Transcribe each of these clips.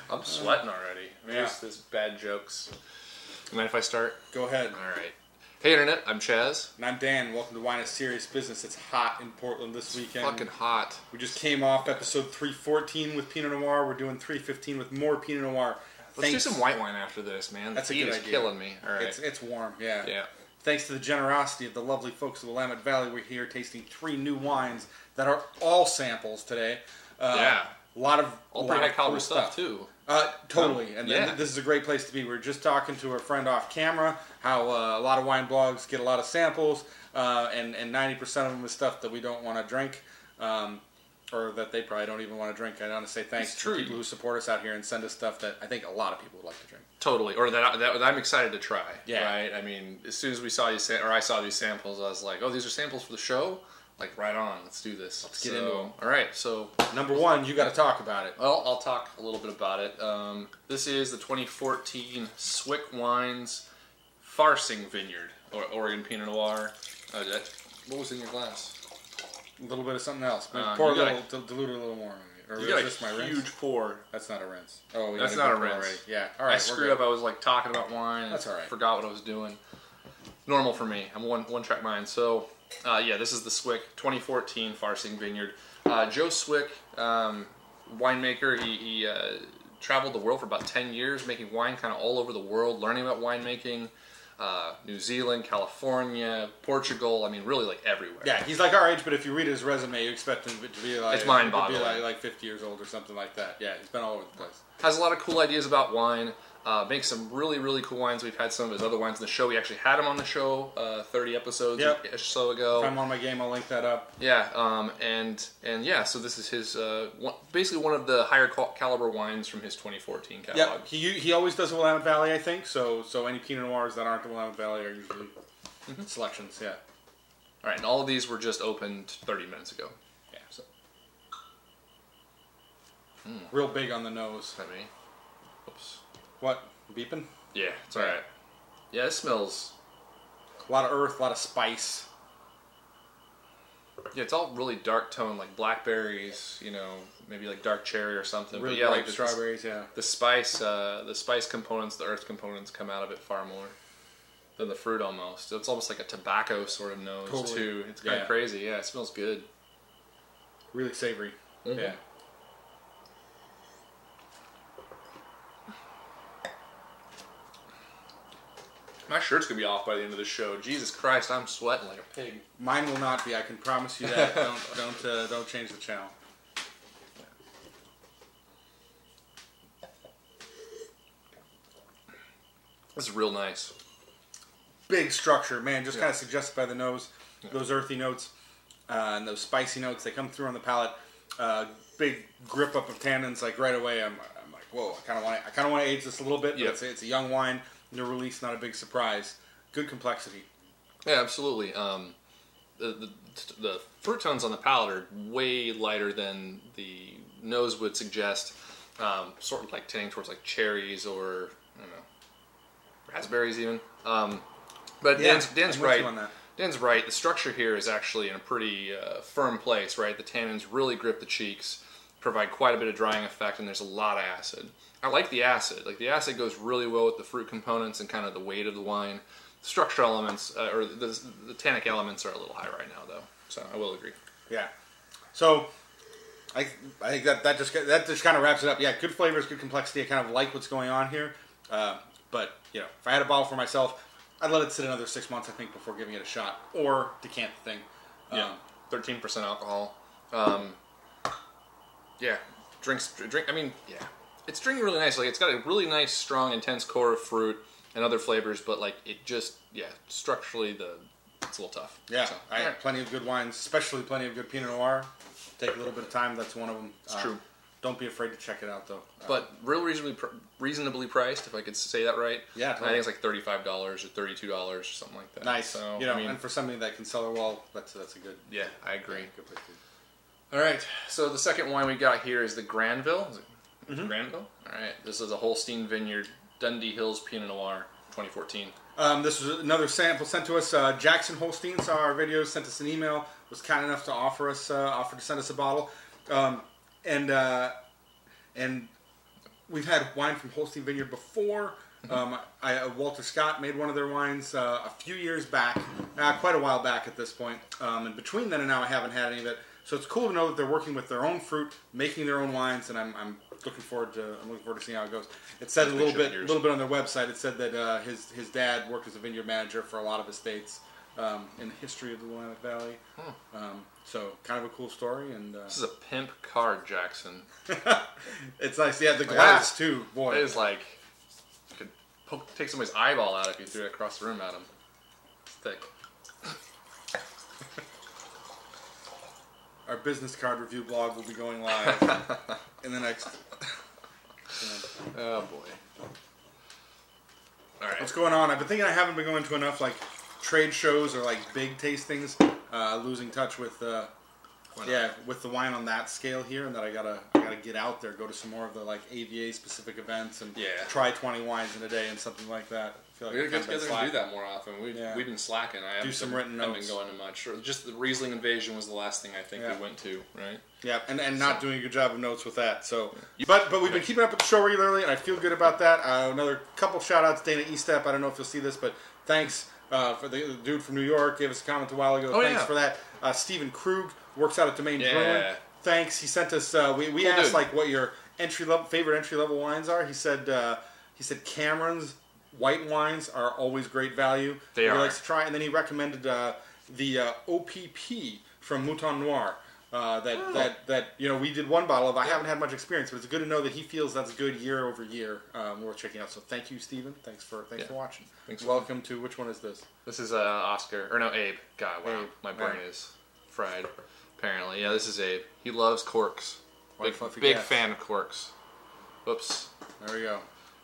I'm sweating already. There's bad jokes. Mind if I start? Go ahead. All right. Hey, Internet. I'm Chaz. And I'm Dan. Welcome to Wine is Serious Business. It's hot in Portland this weekend. Fucking hot. We just came off episode 314 with Pinot Noir. We're doing 315 with more Pinot Noir. Let's do some white wine after this, man. That's the a heat good is idea. killing me. All right. It's warm, yeah. Yeah. Thanks to the generosity of the lovely folks of the Willamette Valley, we're here tasting 3 new wines that are all samples today. Yeah. A lot of pretty high caliber cool stuff too. Totally, and this is a great place to be. We were just talking to a friend off camera how a lot of wine blogs get a lot of samples, and 90% of them is stuff that we don't want to drink, or that they probably don't even want to drink. I want to say thanks to people who support us out here and send us stuff that I think a lot of people would like to drink. Totally, or that I'm excited to try. Yeah. Right. I mean, as soon as we saw you or I saw these samples, I was like, oh, these are samples for the show. Like, right on. Let's do this. Let's get into them. All right. So, number one, you got to talk about it. Well, I'll talk a little bit about it. This is the 2014 Swick Wines Fairsing Vineyard, or Oregon Pinot Noir. What was in your glass? A little bit of something else. Pour a little, dilute it a little more. Or you got this a my huge rinse? Pour. That's not a rinse. Oh, that's not a rinse. Already. Yeah. All right. I screwed up. I was like talking about wine. That's all right. Forgot what I was doing. Normal for me. I'm one track mind. So. This is the Swick 2014 Fairsing Vineyard. Joe Swick, winemaker, he traveled the world for about 10 years, making wine kind of all over the world, learning about winemaking. New Zealand, California, Portugal. I mean, really like everywhere. Yeah, he's like our age, but if you read his resume, you expect him to be like, it's mind-boggling. Like 50 years old or something like that. Yeah, he's been all over the place. Has a lot of cool ideas about wine. Makes some really, really cool wines. We've had some of his other wines in the show. We actually had him on the show 30 episodes or so ago. If I'm on my game, I'll link that up. Yeah, so this is his basically one of the higher caliber wines from his 2014 catalog. Yeah, he always does the Willamette Valley, I think. So any Pinot Noirs that aren't the Willamette Valley are usually selections. Yeah. All right, and all of these were just opened 30 minutes ago. Yeah. So. Real big on the nose. Is that me? Oops. What? Beeping? Yeah, it's alright. Yeah, it smells... A lot of earth, a lot of spice. Yeah, it's all really dark tone, like blackberries, maybe like dark cherry or something. Really but yeah, like strawberries, the spice components, the earth components come out of it far more than the fruit almost. It's almost like a tobacco sort of nose too. It's kind of crazy. Yeah, it smells good. Really savory. Yeah. My shirt's gonna be off by the end of the show. Jesus Christ, I'm sweating like a pig. Mine will not be. I can promise you that. Don't change the channel. This is real nice. Big structure, man. Just kind of suggested by the nose, those earthy notes and those spicy notes. They come through on the palate. Big grip up of tannins. Like right away, I'm like, whoa. I kind of want to age this a little bit. But it's a young wine. New release, not a big surprise. Good complexity. Yeah, absolutely. The fruit tones on the palate are way lighter than the nose would suggest. Sort of like tending towards like cherries or I don't know, raspberries even. But Dan's right. Dan's right. The structure here is actually in a pretty firm place, right? The tannins really grip the cheeks, provide quite a bit of drying effect, and there's a lot of acid. I like the acid. Like the acid goes really well with the fruit components and kind of the weight of the wine. The structural elements, or the tannic elements, are a little high right now, though. So I will agree. Yeah. So I think that just kind of wraps it up. Yeah, good flavors, good complexity. I kind of like what's going on here. But if I had a bottle for myself, I'd let it sit another 6 months, I think, before giving it a shot or decant the thing. 13% alcohol. Drink. I mean, it's drinking really nice. Like it's got a really nice, strong, intense core of fruit and other flavors, but like it just, structurally it's a little tough. Yeah, so, I have plenty of good wines, especially plenty of good Pinot Noir. Take a little bit of time. That's one of them. It's true. Don't be afraid to check it out, though. But real reasonably priced, if I could say that right. Yeah, totally. I think it's like $35 or $32 or something like that. Nice. So, and for something that can cellar well, that's a good. Yeah, I agree. Good place to. All right, so the second wine we got here is the Granville. Is it Granville? All right, this is a Holstein Vineyard Dundee Hills Pinot Noir 2014. This was another sample sent to us. Jackson Holstein saw our videos, sent us an email, was kind enough to offer to send us a bottle, and we've had wine from Holstein Vineyard before. Walter Scott made one of their wines a few years back, quite a while back at this point. And between then and now, I haven't had any of it. So it's cool to know that they're working with their own fruit, making their own wines, and I'm looking forward to seeing how it goes. It said a little bit on their website. It said that his dad worked as a vineyard manager for a lot of estates in the history of the Willamette Valley. So kind of a cool story. And this is a pimp card, Jackson. It's nice. Yeah, the glass too. Boy, it is like you could take somebody's eyeball out if you threw it across the room at him. It's thick. Our business card review blog will be going live in the next. Oh boy! All right, what's going on? I've been thinking I haven't been going to enough like trade shows or like big tastings. Losing touch with with the wine on that scale here, and that I gotta get out there, go to some more of the like AVA specific events, and try 20 wines in a day and something like that. I feel like we gotta get together and do that more often. We've been slacking. I do some written notes. Haven't been going to much. Or just the Riesling Invasion was the last thing I think we went to, right? Yeah, and not doing a good job of notes with that. So, but we've been keeping up with the show regularly, and I feel good about that. Another couple shout outs, Dana Estep. I don't know if you'll see this, but thanks for the dude from New York. Gave us a comment a while ago. Thanks for that. Stephen Krug works out at Domain Brewing. Thanks. He sent us. We asked like what your favorite entry level wines are. He said Cameron's white wines are always great value. He likes to try, and then he recommended the OPP from Mouton Noir. That we did one bottle of. I haven't had much experience, but it's good to know that he feels that's good year over year. Worth checking out. So thank you, Stephen. Thanks for watching. Welcome to, which one is this? This is Oscar, or no, Abe. God, wow, Abe. My brain is fried. Apparently, yeah, this is Abe. He loves corks. Big fan of corks. Whoops. There we go.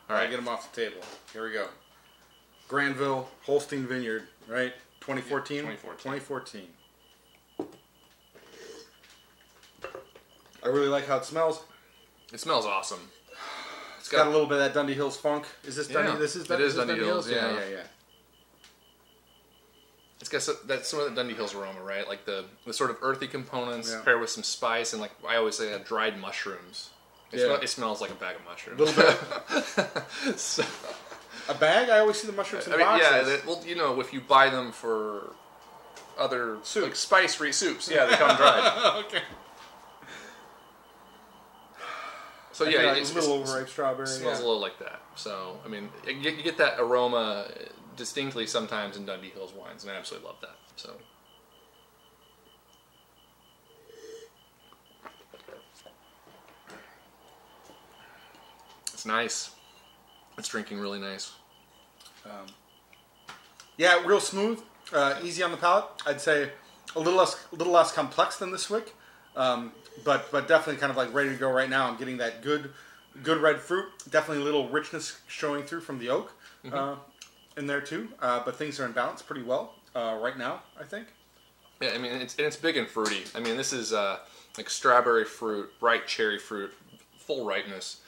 All right, get them off the table. Here we go. Granville, Holstein Vineyard, right? 2014? 2014. I really like how it smells. It smells awesome. It's got a little bit of that Dundee Hills funk. Is this Dundee? This is Dundee Hills. Yeah. It's got some of the Dundee Hills aroma, right? Like the sort of earthy components paired with some spice, and like I always say, dried mushrooms. It smells like a bag of mushrooms. A little bit. So, a bag? I always see the mushrooms in boxes. Yeah, if you buy them for other soup, like spice-free soups, they come dried. Okay. So it's a little overripe strawberry. It smells a little like that. So I mean, you get that aroma distinctly sometimes in Dundee Hills wines, and I absolutely love that. So. It's nice. It's drinking really nice. Real smooth, easy on the palate. I'd say a little less complex than the Swick, but definitely kind of like ready to go right now. I'm getting that good red fruit. Definitely a little richness showing through from the oak in there too. But things are in balance pretty well right now, I think. Yeah, I mean it's big and fruity. I mean this is like strawberry fruit, bright cherry fruit. Full ripeness,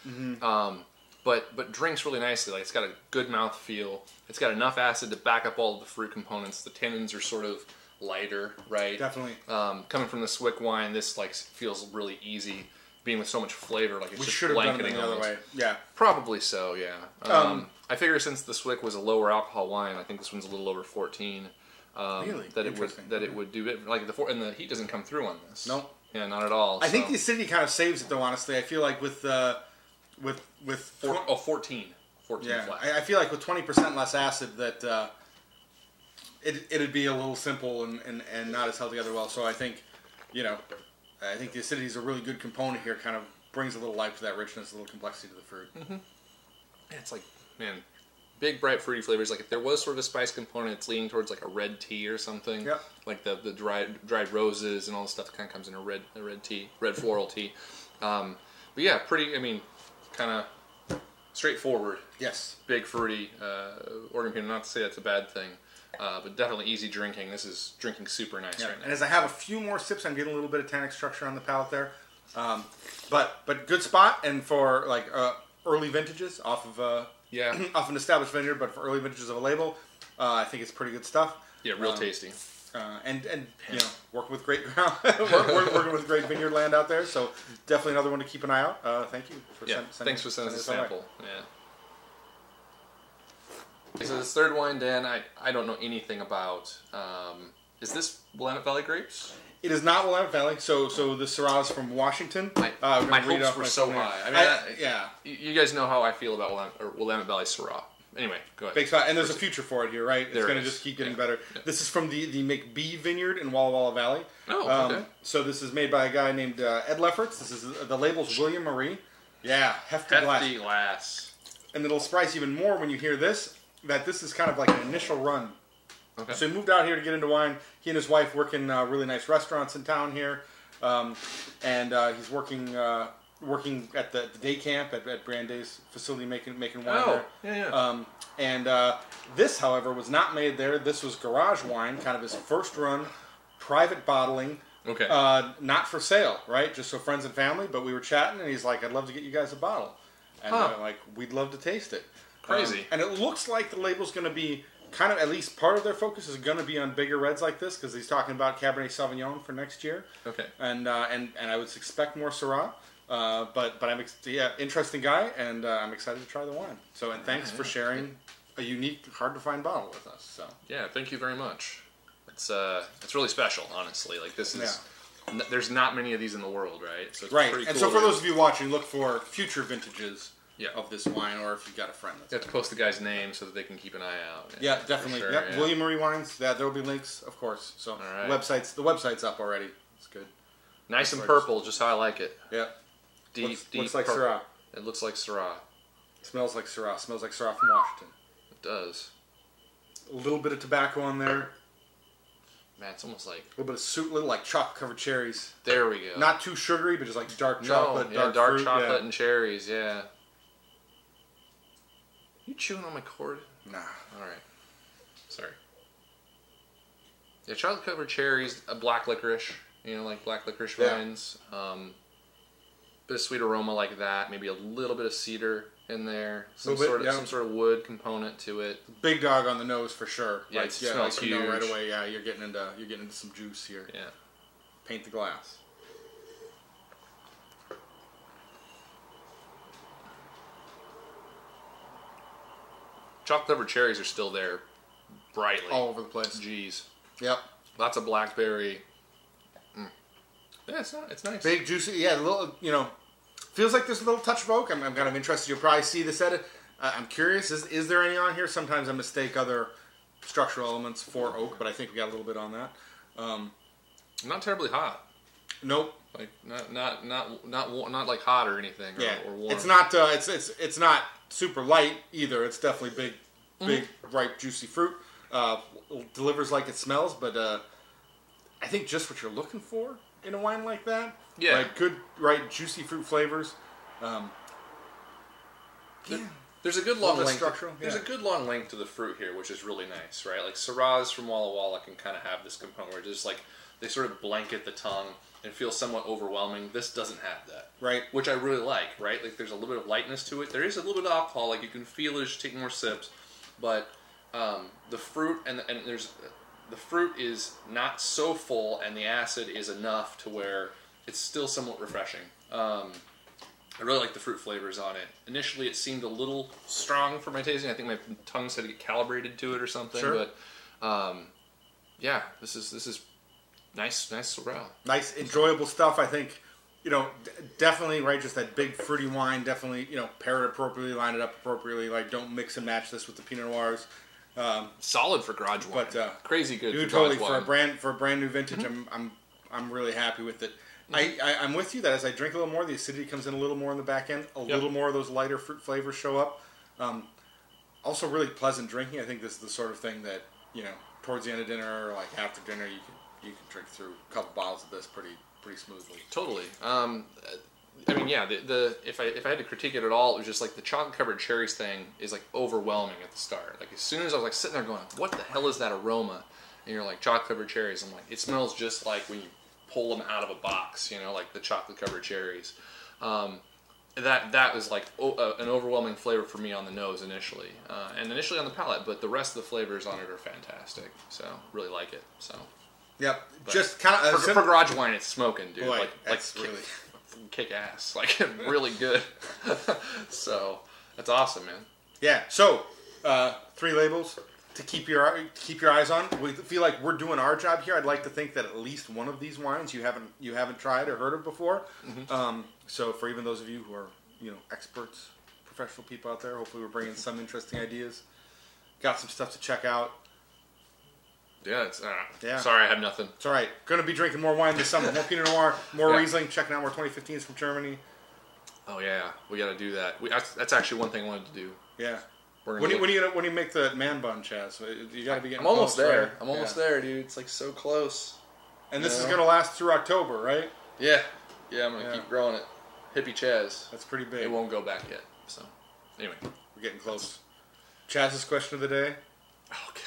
but drinks really nicely. Like it's got a good mouth feel. It's got enough acid to back up all of the fruit components. The tannins are sort of lighter, right? Definitely. Coming from the Swick wine, this like feels really easy. Being with so much flavor, like it's we just should have done it the other almost. way. Yeah, probably so. Yeah. I figure since the Swick was a lower alcohol wine, I think this one's a little over 14. Really? That it would do it like and the heat doesn't come through on this. Nope. Yeah, not at all. I think the acidity kind of saves it, though. Honestly, I feel like with 14 flat. I feel like with 20% less acid, that it'd be a little simple and not as held together well. So I think, I think the acidity is a really good component here. Kind of brings a little life to that richness, a little complexity to the fruit. Mm-hmm. It's like, man, big bright fruity flavors. Like if there was sort of a spice component, it's leaning towards like a red tea or something. Yep. Like the dried roses and all the stuff that kind of comes in a red floral tea. But yeah, pretty. I mean, kind of straightforward. Yes. Big fruity Oregon Pinot. Not to say that's a bad thing, but definitely easy drinking. This is drinking super nice right now. And as I have a few more sips, I'm getting a little bit of tannic structure on the palate there. But good spot, and for like early vintages off of off an established vineyard, but for early vintages of a label, I think it's pretty good stuff. Yeah, real tasty. And you know, working with great ground, working with great vineyard land out there. So definitely another one to keep an eye out. Thank you for thanks for sending us a sample. Yeah. Okay, so this third wine, Dan, I don't know anything about. Is this Willamette Valley grapes? It is not Willamette Valley. So the Syrah is from Washington. My hopes were so high. I mean, yeah. You guys know how I feel about Willamette Valley Syrah. Anyway, go ahead. Big spot. And there's a future for it here, right? It's going to just keep getting better. Yeah. This is from the McBee Vineyard in Walla Walla Valley. Oh, okay. So this is made by a guy named Ed Lefferts. This is the label's William Marie. Yeah, hefty glass. And it'll surprise you even more when you hear this, that this is kind of like an initial run. Okay. So he moved out here to get into wine. He and his wife work in really nice restaurants in town here. And he's working at the day camp at Branday's facility making wine there. And this, however, was not made there. This was garage wine, kind of his first run, private bottling. Okay. Not for sale, right? Just so friends and family. But we were chatting, and he's like, "I'd love to get you guys a bottle." And like, we'd love to taste it. Crazy. And it looks like the label's going to be kind of, at least part of their focus is going to be on bigger reds like this, because he's talking about Cabernet Sauvignon for next year. Okay. And I would expect more Syrah. But I'm interesting guy, and I'm excited to try the wine. So, and thanks for sharing a unique, hard to find bottle with us. So yeah, thank you very much. It's really special, honestly. Like this is, there's not many of these in the world, right? So it's pretty cool. So for those of you watching, look for future vintages of this wine, or if you've got a friend. You have to post the guy's name so that they can keep an eye out. Yeah, definitely. Sure, William Marie Wines. Yeah, there will be links, of course. So the website's up already. It's good. Nice and purple, just how I like it. Yeah. Deep looks like Syrah. It looks like Syrah. Smells like Syrah. Smells like Syrah from Washington. It does. A little bit of tobacco on there. Man, it's almost like a little bit of soup, little like chocolate covered cherries. There we go. Not too sugary, but just like dark chocolate, dark fruit, chocolate and cherries. Yeah. You chewing on my cord? Nah. All right. Sorry. Yeah, chocolate covered cherries, a black licorice. You know, like black licorice wines. Bit of sweet aroma like that. Maybe a little bit of cedar in there. Some sort of wood component to it. Big dog on the nose for sure. Yeah, it smells huge. You know right away. Yeah, you're getting into some juice here. Yeah. Paint the glass. Chocolate covered cherries are still there, brightly all over the place. Jeez. Yep. Lots of blackberry. Yeah, it's nice. Big, juicy. Yeah, a little. Feels like there's a little touch of oak. I'm kind of interested. You'll probably see this edit. I'm curious. Is there any on here? Sometimes I mistake other structural elements for oak, but I think we got a little bit on that. Not terribly hot. Nope. Like not like hot or anything. Or warm. It's not. It's not super light either. It's definitely big, ripe, juicy fruit. Delivers like it smells, but I think just what you're looking for in a wine like that. Yeah. Like good, right, juicy fruit flavors. There's a good long length. Structural. There's a good long length to the fruit here, which is really nice, right? Like Syrahs from Walla Walla can kind of have this component where it's just like they sort of blanket the tongue and feel somewhat overwhelming. This doesn't have that, right? Which I really like, right? Like there's a little bit of lightness to it. There is a little bit of alcohol, like you can feel it as you take more sips, but the fruit and the fruit is not so full, and the acid is enough to where it's still somewhat refreshing. I really like the fruit flavors on it. Initially, it seemed a little strong for my tasting. I think my tongue had to get calibrated to it or something. Sure. But yeah, this is nice Syrah. Nice, enjoyable stuff. I think definitely right. Just that big fruity wine. Definitely pair it appropriately, line it up appropriately. Like don't mix and match this with the Pinot Noirs. Solid for garage wine. But crazy good. Dude, totally for a brand new vintage. I'm really happy with it. I'm with you that as I drink a little more, the acidity comes in a little more on the back end. A little more of those lighter fruit flavors show up. Also, really pleasant drinking. I think this is the sort of thing that towards the end of dinner or like after dinner, you can drink through a couple bottles of this pretty smoothly. Totally. I mean, yeah. If I had to critique it at all, it was just like the chocolate covered cherries thing is like overwhelming at the start. Like as soon as I was like sitting there going, "What the hell is that aroma?" And you're like chocolate covered cherries. I'm like, it smells just like when you pull them out of a box, like the chocolate covered cherries. That was like an overwhelming flavor for me on the nose initially, and initially on the palate. But the rest of the flavors on it are fantastic. So really like it. So Yep. But just kind of for garage wine, it's smoking, dude. Boy, like really kick ass, like really good. So that's awesome, man. Yeah. So 3 labels to keep your eyes on. We feel like we're doing our job here. I'd like to think that at least one of these wines you haven't tried or heard of before. Mm-hmm. So for even those of you who are experts, professional people out there, hopefully we're bringing some interesting ideas. Got some stuff to check out. Yeah, sorry I have nothing. It's all right. Going to be drinking more wine this summer. More Pinot Noir, more Riesling. Checking out more 2015s from Germany. Oh yeah, we got to do that. That's actually one thing I wanted to do. Yeah. When you make the man bun, Chaz? You got to be getting I'm almost close, there. Right? I'm almost there, dude. It's like so close. And this is going to last through October, right? Yeah. Yeah, I'm going to keep growing it. Hippie Chaz. That's pretty big. It won't go back yet. So, anyway. We're getting close. Chaz's question of the day. Oh, God.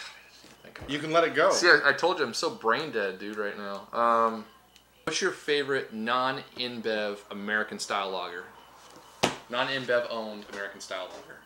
You can let it go. See, I told you I'm so brain dead, dude, right now. What's your favorite non-InBev American style lager? Non-InBev owned American style lager.